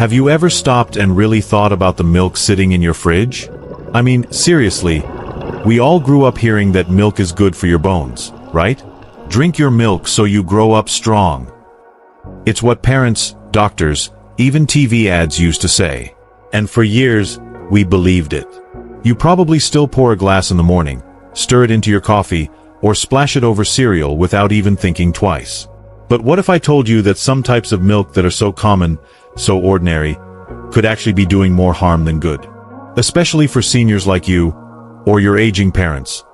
Have you ever stopped and really thought about the milk sitting in your fridge? I mean, seriously, we all grew up hearing that milk is good for your bones, right? Drink your milk so you grow up strong. It's what parents, doctors, even TV ads used to say. And for years, we believed it. You probably still pour a glass in the morning, stir it into your coffee, or splash it over cereal without even thinking twice. But what if I told you that some types of milk that are so common, so ordinary, could actually be doing more harm than good? Especially for seniors like you, or your aging parents,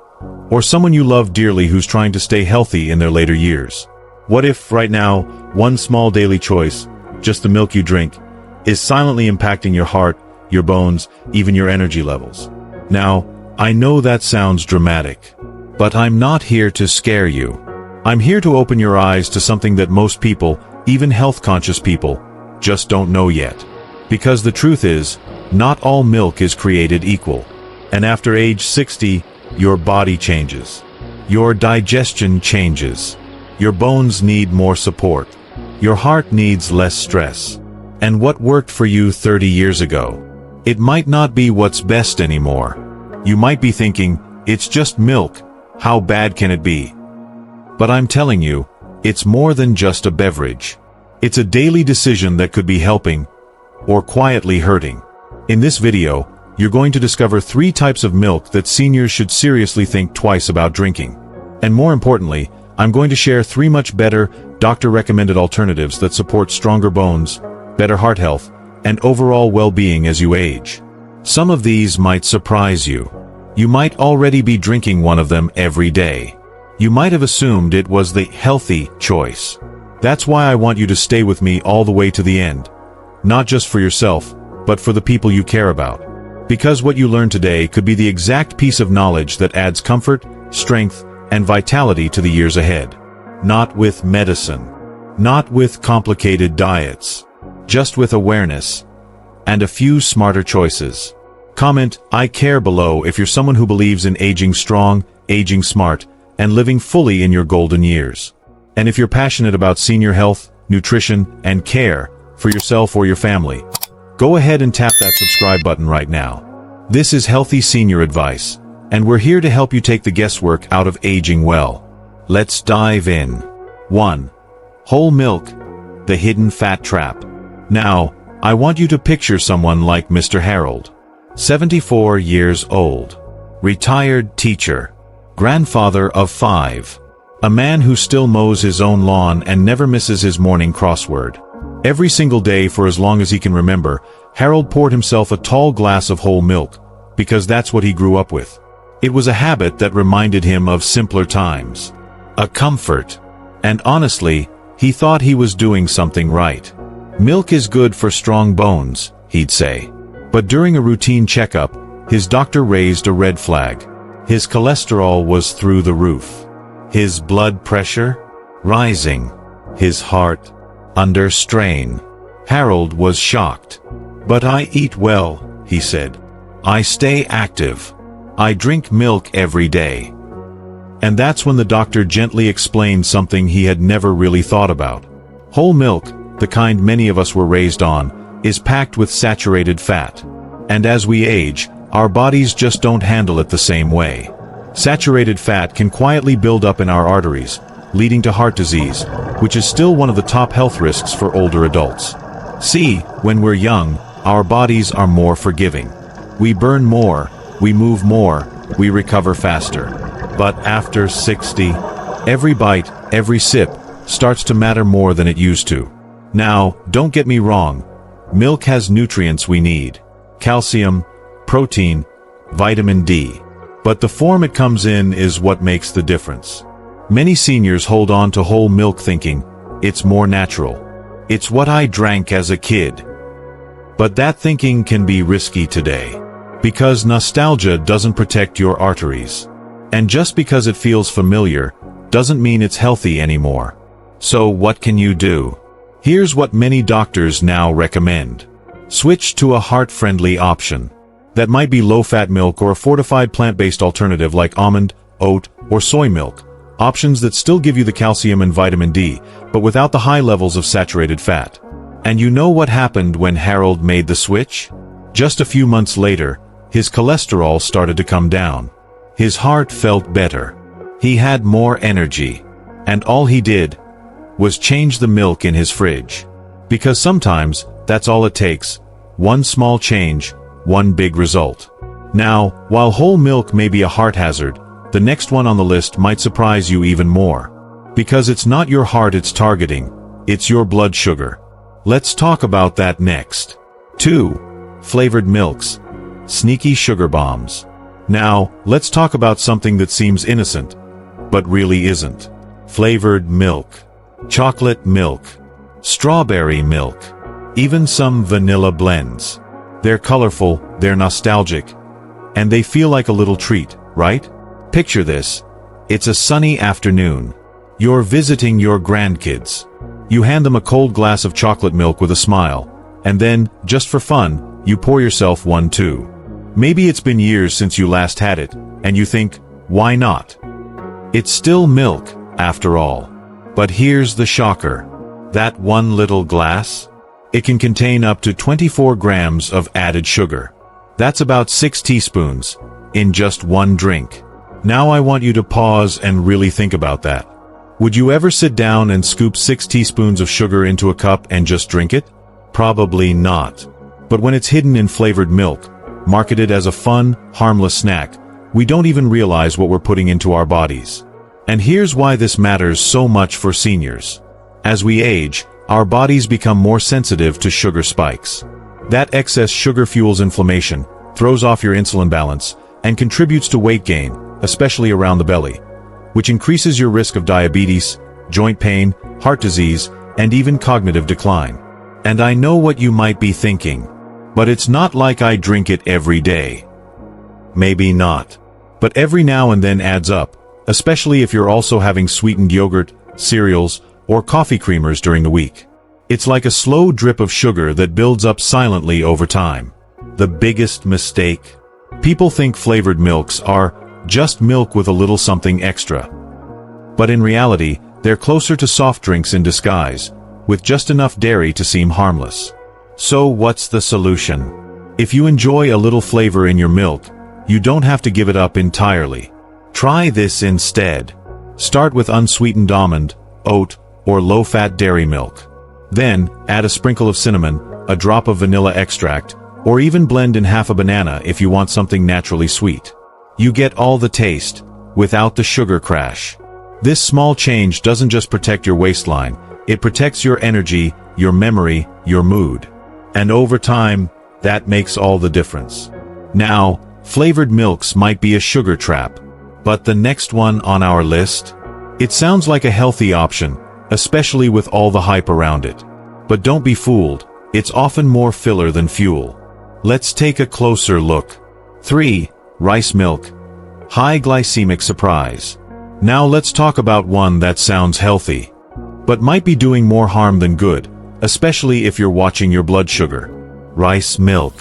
or someone you love dearly who's trying to stay healthy in their later years. What if, right now, one small daily choice, just the milk you drink, is silently impacting your heart, your bones, even your energy levels? Now, I know that sounds dramatic, but I'm not here to scare you. I'm here to open your eyes to something that most people, even health-conscious people, just don't know yet. Because the truth is, not all milk is created equal. And after age 60, your body changes. Your digestion changes. Your bones need more support. Your heart needs less stress. And what worked for you 30 years ago, it might not be what's best anymore. You might be thinking, it's just milk, how bad can it be? But I'm telling you, it's more than just a beverage. It's a daily decision that could be helping, or quietly hurting. In this video, you're going to discover 3 types of milk that seniors should seriously think twice about drinking. And more importantly, I'm going to share 3 much better, doctor-recommended alternatives that support stronger bones, better heart health, and overall well-being as you age. Some of these might surprise you. You might already be drinking one of them every day. You might have assumed it was the healthy choice. That's why I want you to stay with me all the way to the end. Not just for yourself, but for the people you care about. Because what you learn today could be the exact piece of knowledge that adds comfort, strength, and vitality to the years ahead. Not with medicine. Not with complicated diets. Just with awareness. And a few smarter choices. Comment, I care below if you're someone who believes in aging strong, aging smart, and living fully in your golden years. And if you're passionate about senior health, nutrition, and care for yourself or your family, go ahead and tap that subscribe button right now. This is Healthy Senior Advice, and we're here to help you take the guesswork out of aging well. Let's dive in. 1. Whole milk, the hidden fat trap. Now, I want you to picture someone like Mr. Harold. 74 years old. Retired teacher. Grandfather of 5. A man who still mows his own lawn and never misses his morning crossword. Every single day for as long as he can remember, Harold poured himself a tall glass of whole milk, because that's what he grew up with. It was a habit that reminded him of simpler times. A comfort. And honestly, he thought he was doing something right. Milk is good for strong bones, he'd say. But during a routine checkup, his doctor raised a red flag. His cholesterol was through the roof. His blood pressure rising. His heart under strain. Harold was shocked. But I eat well, he said. I stay active. I drink milk every day. And that's when the doctor gently explained something he had never really thought about. Whole milk, the kind many of us were raised on, is packed with saturated fat. And as we age, our bodies just don't handle it the same way. Saturated fat can quietly build up in our arteries, leading to heart disease, which is still one of the top health risks for older adults. See, when we're young, our bodies are more forgiving. We burn more, we move more, we recover faster. But after 60, every bite, every sip, starts to matter more than it used to. Now, don't get me wrong, milk has nutrients we need. Calcium, protein, vitamin D. But the form it comes in is what makes the difference. Many seniors hold on to whole milk thinking, it's more natural. It's what I drank as a kid. But that thinking can be risky today. Because nostalgia doesn't protect your arteries. And just because it feels familiar, doesn't mean it's healthy anymore. So what can you do? Here's what many doctors now recommend. Switch to a heart-friendly option. That might be low-fat milk or a fortified plant-based alternative like almond, oat, or soy milk. Options that still give you the calcium and vitamin D, but without the high levels of saturated fat. And you know what happened when Harold made the switch? Just a few months later, his cholesterol started to come down. His heart felt better. He had more energy. And all he did was change the milk in his fridge. Because sometimes, that's all it takes. One small change, one big result. Now, while whole milk may be a heart hazard, the next one on the list might surprise you even more. Because it's not your heart it's targeting, it's your blood sugar. Let's talk about that next. 2. Flavored milks. Sneaky sugar bombs. Now, let's talk about something that seems innocent, but really isn't. Flavored milk. Chocolate milk. Strawberry milk. Even some vanilla blends. They're colorful, they're nostalgic, and they feel like a little treat, right? Picture this. It's a sunny afternoon. You're visiting your grandkids. You hand them a cold glass of chocolate milk with a smile, and then, just for fun, you pour yourself one too. Maybe it's been years since you last had it, and you think, why not? It's still milk, after all. But here's the shocker. That one little glass? It can contain up to 24 grams of added sugar. That's about 6 teaspoons, in just one drink. Now I want you to pause and really think about that. Would you ever sit down and scoop 6 teaspoons of sugar into a cup and just drink it? Probably not. But when it's hidden in flavored milk, marketed as a fun, harmless snack, we don't even realize what we're putting into our bodies. And here's why this matters so much for seniors. As we age, our bodies become more sensitive to sugar spikes. That excess sugar fuels inflammation, throws off your insulin balance, and contributes to weight gain, especially around the belly, which increases your risk of diabetes, joint pain, heart disease, and even cognitive decline. And I know what you might be thinking, but it's not like I drink it every day. Maybe not. But every now and then adds up, especially if you're also having sweetened yogurt, cereals, or coffee creamers during the week. It's like a slow drip of sugar that builds up silently over time. The biggest mistake. People think flavored milks are just milk with a little something extra. But in reality, they're closer to soft drinks in disguise, with just enough dairy to seem harmless. So what's the solution? If you enjoy a little flavor in your milk, you don't have to give it up entirely. Try this instead. Start with unsweetened almond, oat, or low-fat dairy milk. Then, add a sprinkle of cinnamon, a drop of vanilla extract, or even blend in half a banana if you want something naturally sweet. You get all the taste, without the sugar crash. This small change doesn't just protect your waistline, it protects your energy, your memory, your mood. And over time, that makes all the difference. Now, flavored milks might be a sugar trap, but the next one on our list? It sounds like a healthy option, especially with all the hype around it. But don't be fooled, it's often more filler than fuel. Let's take a closer look. 3. Rice milk. High glycemic surprise. Now let's talk about one that sounds healthy, but might be doing more harm than good, especially if you're watching your blood sugar. Rice milk.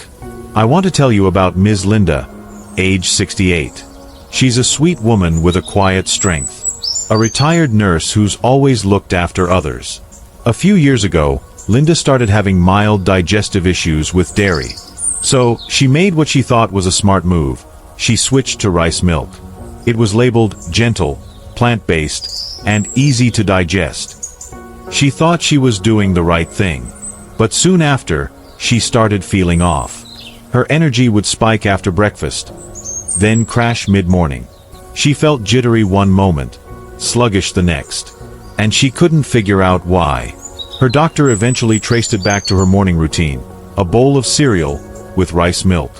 I want to tell you about Ms. Linda, age 68. She's a sweet woman with a quiet strength. A retired nurse who's always looked after others. A few years ago, Linda started having mild digestive issues with dairy. So, she made what she thought was a smart move. She switched to rice milk. It was labeled gentle, plant-based, and easy to digest. She thought she was doing the right thing. But soon after, she started feeling off. Her energy would spike after breakfast, then crash mid-morning. She felt jittery one moment, sluggish the next, and she couldn't figure out why. Her doctor eventually traced it back to her morning routine, a bowl of cereal with rice milk.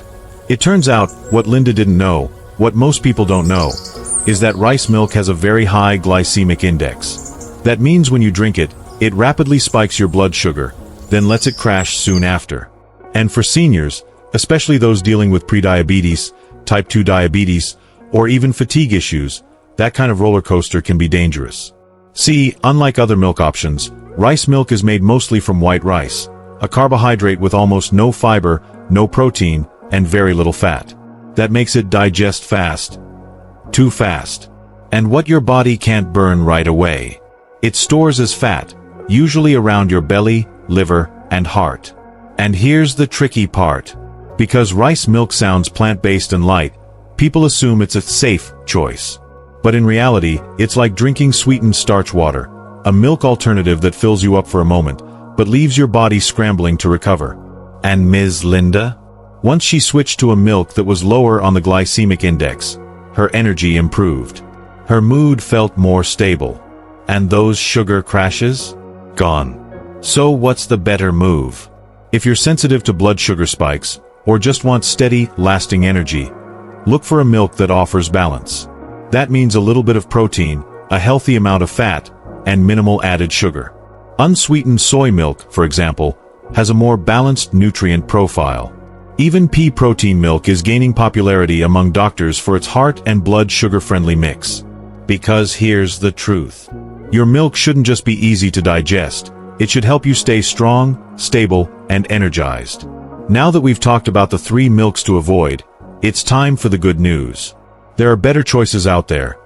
It turns out, what Linda didn't know, what most people don't know, is that rice milk has a very high glycemic index. That means when you drink it, it rapidly spikes your blood sugar, then lets it crash soon after. And for seniors, especially those dealing with prediabetes, type 2 diabetes, or even fatigue issues, that kind of roller coaster can be dangerous. See, unlike other milk options, rice milk is made mostly from white rice, a carbohydrate with almost no fiber, no protein, and very little fat. That makes it digest fast. Too fast. And what your body can't burn right away. It stores as fat, usually around your belly, liver, and heart. And here's the tricky part. Because rice milk sounds plant-based and light, people assume it's a safe choice. But in reality, it's like drinking sweetened starch water, a milk alternative that fills you up for a moment, but leaves your body scrambling to recover. And Ms. Linda? Once she switched to a milk that was lower on the glycemic index, her energy improved. Her mood felt more stable. And those sugar crashes? Gone. So what's the better move? If you're sensitive to blood sugar spikes, or just want steady, lasting energy, look for a milk that offers balance. That means a little bit of protein, a healthy amount of fat, and minimal added sugar. Unsweetened soy milk, for example, has a more balanced nutrient profile. Even pea protein milk is gaining popularity among doctors for its heart and blood sugar-friendly mix. Because here's the truth. Your milk shouldn't just be easy to digest. It should help you stay strong, stable, and energized. Now that we've talked about the 3 milks to avoid, it's time for the good news. There are better choices out there,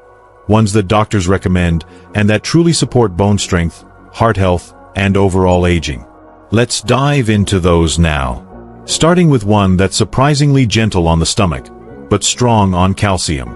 ones that doctors recommend and that truly support bone strength, heart health, and overall aging. Let's dive into those now. Starting with one that's surprisingly gentle on the stomach, but strong on calcium.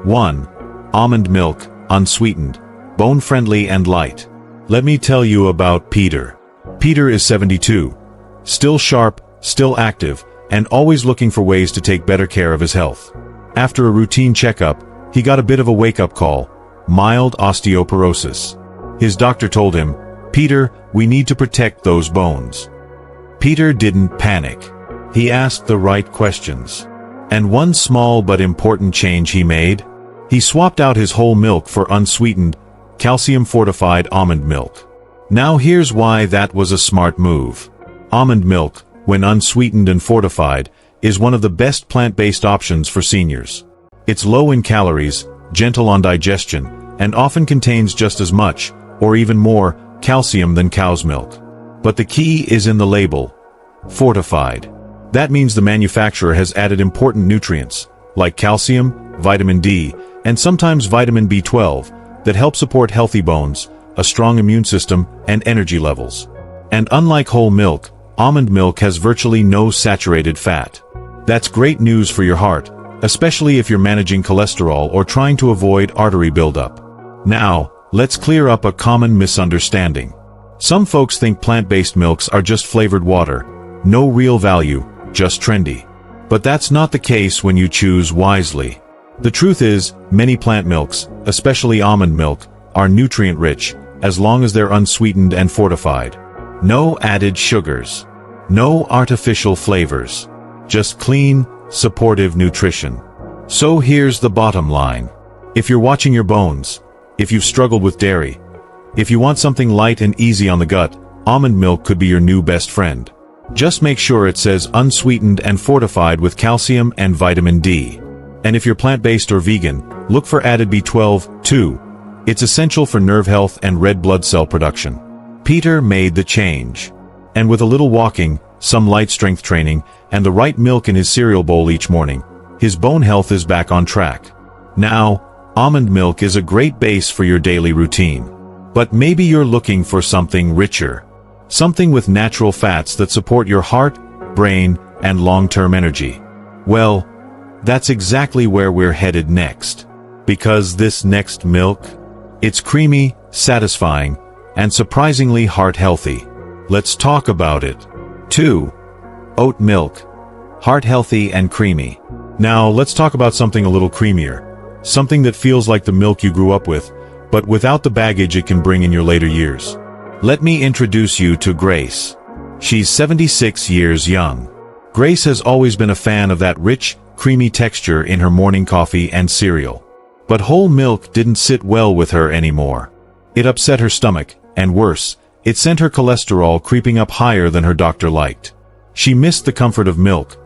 1. Almond milk, unsweetened, bone-friendly and light. Let me tell you about Peter. Peter is 72, still sharp, still active, and always looking for ways to take better care of his health. After a routine checkup, he got a bit of a wake-up call: mild osteoporosis. His doctor told him, "Peter, we need to protect those bones." Peter didn't panic. He asked the right questions. And one small but important change he made: he swapped out his whole milk for unsweetened, calcium-fortified almond milk. Now here's why that was a smart move. Almond milk, when unsweetened and fortified, is one of the best plant-based options for seniors. It's low in calories, gentle on digestion, and often contains just as much, or even more, calcium than cow's milk. But the key is in the label: fortified. That means the manufacturer has added important nutrients, like calcium, vitamin D, and sometimes vitamin B12, that help support healthy bones, a strong immune system, and energy levels. And unlike whole milk, almond milk has virtually no saturated fat. That's great news for your heart, especially if you're managing cholesterol or trying to avoid artery buildup. Now, let's clear up a common misunderstanding. Some folks think plant-based milks are just flavored water, no real value, just trendy. But that's not the case when you choose wisely. The truth is, many plant milks, especially almond milk, are nutrient-rich, as long as they're unsweetened and fortified. No added sugars. No artificial flavors. Just clean, supportive nutrition. So here's the bottom line. If you're watching your bones, if you've struggled with dairy, if you want something light and easy on the gut, almond milk could be your new best friend. Just make sure it says unsweetened and fortified with calcium and vitamin D. And if you're plant-based or vegan, look for added B12, too. It's essential for nerve health and red blood cell production. Peter made the change. And with a little walking, some light strength training, and the right milk in his cereal bowl each morning, his bone health is back on track. Now, almond milk is a great base for your daily routine. But maybe you're looking for something richer. Something with natural fats that support your heart, brain, and long-term energy. Well, that's exactly where we're headed next. Because this next milk, it's creamy, satisfying, and surprisingly heart-healthy. Let's talk about it. 2. Oat milk. Heart-healthy and creamy. Now, let's talk about something a little creamier. Something that feels like the milk you grew up with, but without the baggage it can bring in your later years. Let me introduce you to Grace. She's 76 years young. Grace has always been a fan of that rich, creamy texture in her morning coffee and cereal. But whole milk didn't sit well with her anymore. It upset her stomach, and worse, it sent her cholesterol creeping up higher than her doctor liked. She missed the comfort of milk,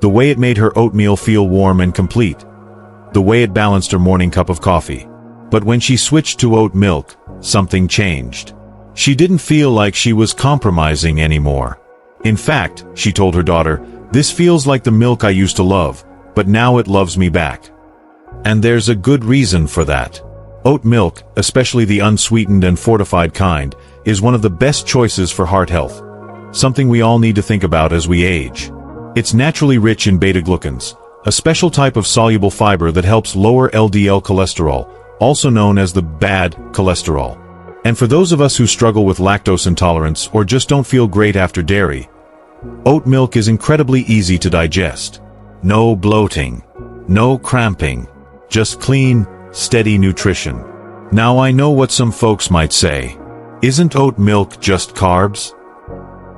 the way it made her oatmeal feel warm and complete, the way it balanced her morning cup of coffee. But when she switched to oat milk, something changed. She didn't feel like she was compromising anymore. In fact, she told her daughter, "This feels like the milk I used to love, but now it loves me back." And there's a good reason for that. Oat milk, especially the unsweetened and fortified kind, is one of the best choices for heart health. something we all need to think about as we age. It's naturally rich in beta-glucans, a special type of soluble fiber that helps lower LDL cholesterol, also known as the bad cholesterol. And for those of us who struggle with lactose intolerance or just don't feel great after dairy, oat milk is incredibly easy to digest. No bloating, no cramping, just clean, steady nutrition. Now I know what some folks might say. Isn't oat milk just carbs?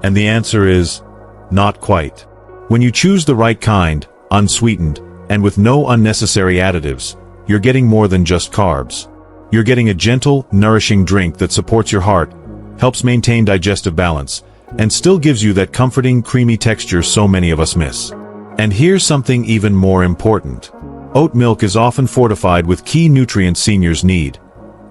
And the answer is, not quite. When you choose the right kind, unsweetened, and with no unnecessary additives, you're getting more than just carbs. You're getting a gentle, nourishing drink that supports your heart, helps maintain digestive balance, and still gives you that comforting, creamy texture so many of us miss. And here's something even more important. Oat milk is often fortified with key nutrients seniors need,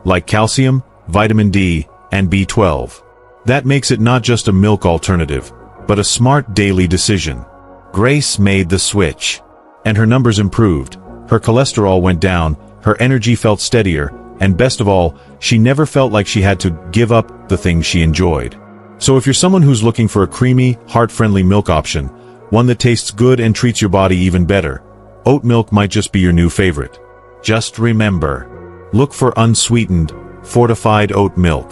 like calcium, vitamin D, and B12. That makes it not just a milk alternative, but a smart daily decision. Grace made the switch, and her numbers improved. Her cholesterol went down, her energy felt steadier, and best of all, she never felt like she had to give up the things she enjoyed. So if you're someone who's looking for a creamy, heart-friendly milk option, one that tastes good and treats your body even better, oat milk might just be your new favorite. Just remember, look for unsweetened, fortified oat milk.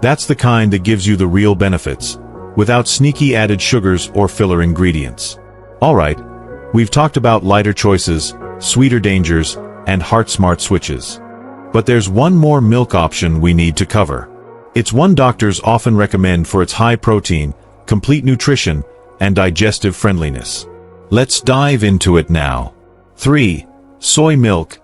That's the kind that gives you the real benefits, without sneaky added sugars or filler ingredients. Alright, we've talked about lighter choices, sweeter dangers, and heart-smart switches. But there's one more milk option we need to cover. It's one doctors often recommend for its high protein, complete nutrition, and digestive friendliness. Let's dive into it now. 3. Soy milk,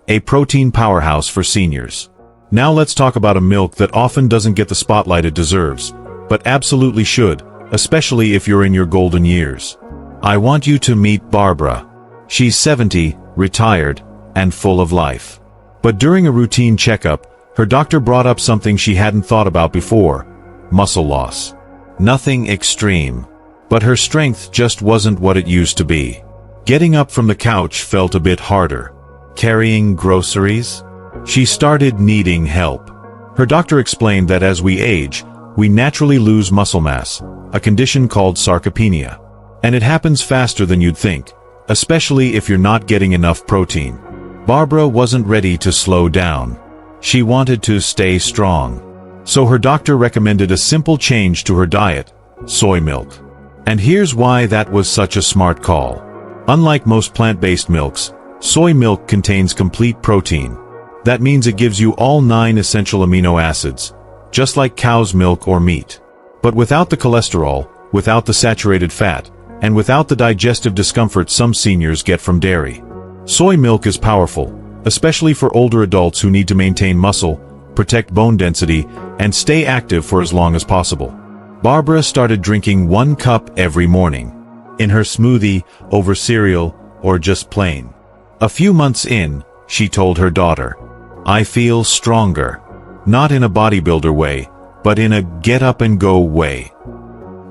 a protein powerhouse for seniors. Now let's talk about a milk that often doesn't get the spotlight it deserves, but absolutely should, especially if you're in your golden years. I want you to meet Barbara. She's 70, retired, and full of life. But during a routine checkup, her doctor brought up something she hadn't thought about before: muscle loss. Nothing extreme, but her strength just wasn't what it used to be. Getting up from the couch felt a bit harder. Carrying groceries? She started needing help. Her doctor explained that as we age, we naturally lose muscle mass, a condition called sarcopenia. And it happens faster than you'd think, especially if you're not getting enough protein. Barbara wasn't ready to slow down. She wanted to stay strong. So her doctor recommended a simple change to her diet: soy milk. And here's why that was such a smart call. Unlike most plant-based milks, soy milk contains complete protein. That means it gives you all 9 essential amino acids, just like cow's milk or meat. But without the cholesterol, without the saturated fat, and without the digestive discomfort some seniors get from dairy. Soy milk is powerful, especially for older adults who need to maintain muscle, protect bone density, and stay active for as long as possible. Barbara started drinking 1 cup every morning, in her smoothie, over cereal, or just plain. A few months in, she told her daughter, "I feel stronger. Not in a bodybuilder way, but in a get-up-and-go way."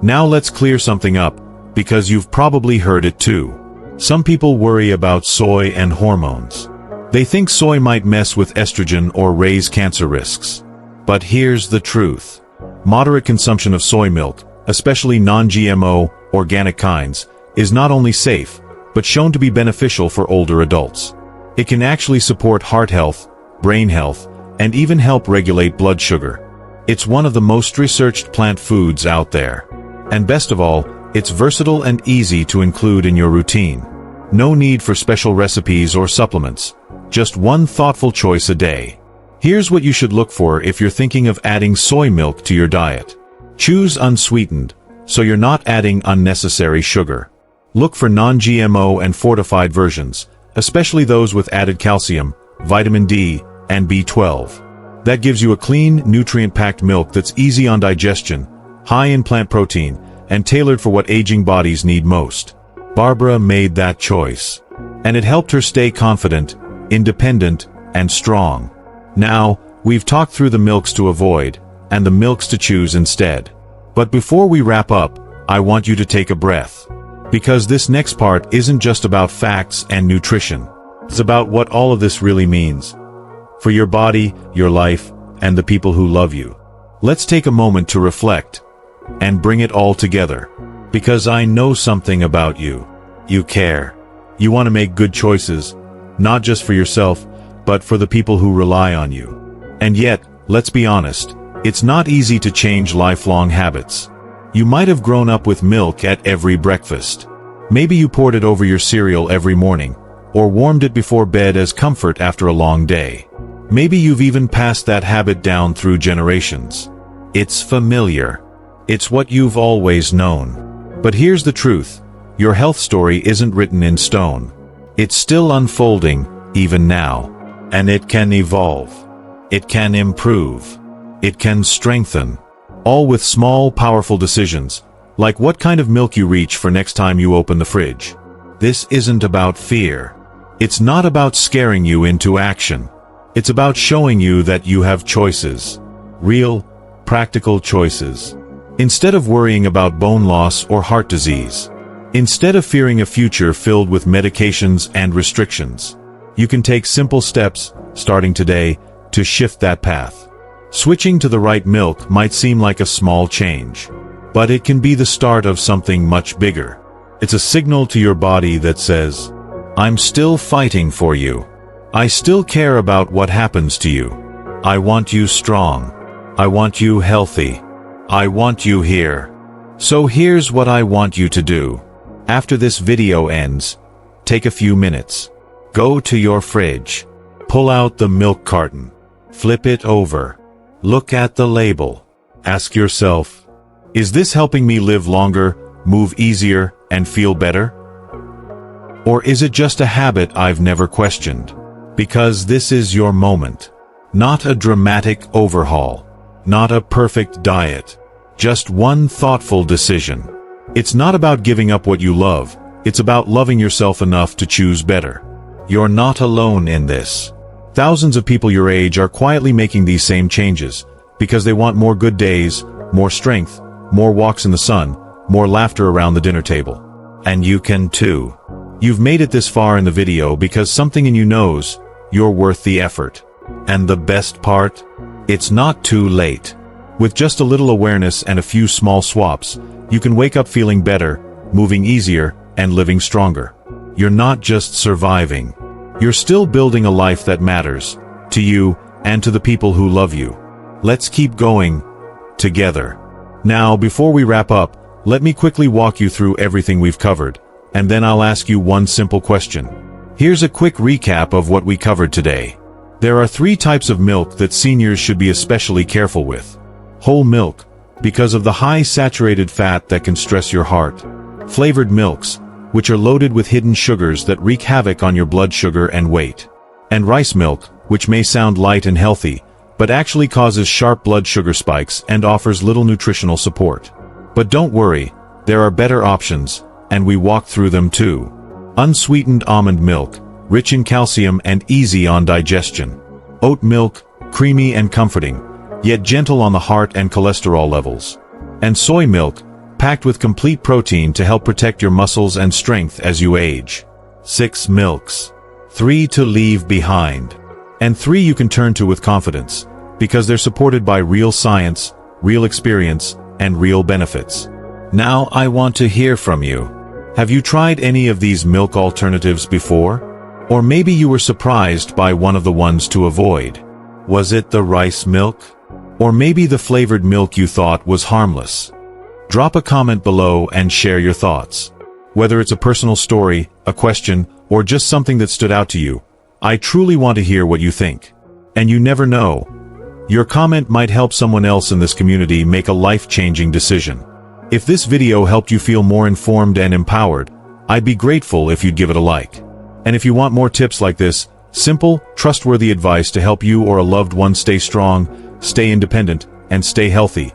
Now let's clear something up, because you've probably heard it too. Some people worry about soy and hormones. They think soy might mess with estrogen or raise cancer risks. But here's the truth. Moderate consumption of soy milk, especially non-GMO, organic kinds, is not only safe, but shown to be beneficial for older adults. It can actually support heart health, brain health, and even help regulate blood sugar. It's one of the most researched plant foods out there. And best of all, it's versatile and easy to include in your routine. No need for special recipes or supplements. Just one thoughtful choice a day. Here's what you should look for if you're thinking of adding soy milk to your diet. Choose unsweetened, so you're not adding unnecessary sugar. Look for non-GMO and fortified versions, especially those with added calcium, vitamin D, and B12. That gives you a clean, nutrient-packed milk that's easy on digestion, high in plant protein, and tailored for what aging bodies need most. Barbara made that choice, and it helped her stay confident, independent, and strong. Now, we've talked through the milks to avoid, and the milks to choose instead. But before we wrap up, I want you to take a breath. Because this next part isn't just about facts and nutrition. It's about what all of this really means. For your body, your life, and the people who love you. Let's take a moment to reflect. and bring it all together. Because I know something about you. You care. You want to make good choices, not just for yourself, but for the people who rely on you. And yet, let's be honest, it's not easy to change lifelong habits. You might have grown up with milk at every breakfast. Maybe you poured it over your cereal every morning, or warmed it before bed as comfort after a long day. Maybe you've even passed that habit down through generations. It's familiar. It's what you've always known. But here's the truth. Your health story isn't written in stone. It's still unfolding, even now. And it can evolve. It can improve. It can strengthen. All with small, powerful decisions, like what kind of milk you reach for next time you open the fridge. This isn't about fear. It's not about scaring you into action. It's about showing you that you have choices. Real, practical choices. Instead of worrying about bone loss or heart disease. Instead of fearing a future filled with medications and restrictions. You can take simple steps, starting today, to shift that path. Switching to the right milk might seem like a small change. But it can be the start of something much bigger. It's a signal to your body that says, I'm still fighting for you. I still care about what happens to you. I want you strong. I want you healthy. I want you here. So here's what I want you to do. After this video ends, take a few minutes. Go to your fridge. Pull out the milk carton. Flip it over. Look at the label. Ask yourself, is this helping me live longer, move easier, and feel better? Or is it just a habit I've never questioned? Because this is your moment. Not a dramatic overhaul. Not a perfect diet. Just one thoughtful decision. It's not about giving up what you love. It's about loving yourself enough to choose better. You're not alone in this. Thousands of people your age are quietly making these same changes because they want more good days, more strength, more walks in the sun, more laughter around the dinner table. And you can too. You've made it this far in the video because something in you knows you're worth the effort. And the best part? It's not too late. With just a little awareness and a few small swaps, you can wake up feeling better, moving easier, and living stronger. You're not just surviving. You're still building a life that matters, to you and to the people who love you. Let's keep going, together. Now, before we wrap up, let me quickly walk you through everything we've covered, and then I'll ask you one simple question. Here's a quick recap of what we covered today. There are 3 types of milk that seniors should be especially careful with. Whole milk, because of the high saturated fat that can stress your heart. Flavored milks, which are loaded with hidden sugars that wreak havoc on your blood sugar and weight. And rice milk, which may sound light and healthy, but actually causes sharp blood sugar spikes and offers little nutritional support. But don't worry, there are better options, and we walk through them too. Unsweetened almond milk, rich in calcium and easy on digestion. Oat milk, creamy and comforting, yet gentle on the heart and cholesterol levels. And soy milk, packed with complete protein to help protect your muscles and strength as you age. 6 milks. 3 to leave behind. And 3 you can turn to with confidence, because they're supported by real science, real experience, and real benefits. Now I want to hear from you. Have you tried any of these milk alternatives before? Or maybe you were surprised by one of the ones to avoid. Was it the rice milk? Or maybe the flavored milk you thought was harmless? Drop a comment below and share your thoughts. Whether it's a personal story, a question, or just something that stood out to you, I truly want to hear what you think. And you never know. Your comment might help someone else in this community make a life-changing decision. If this video helped you feel more informed and empowered, I'd be grateful if you'd give it a like. And if you want more tips like this, simple, trustworthy advice to help you or a loved one stay strong, stay independent, and stay healthy,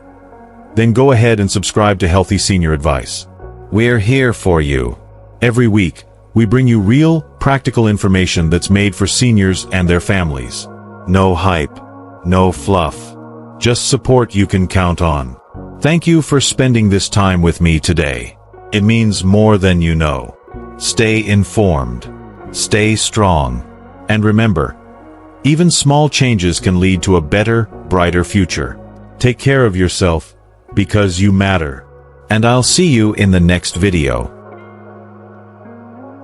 then go ahead and subscribe to Healthy Senior Advice. We're here for you. Every week, we bring you real, practical information that's made for seniors and their families. No hype, no fluff. Just support you can count on. Thank you for spending this time with me today. It means more than you know. Stay informed. Stay strong. And remember, even small changes can lead to a better, brighter future. Take care of yourself, because you matter. And I'll see you in the next video.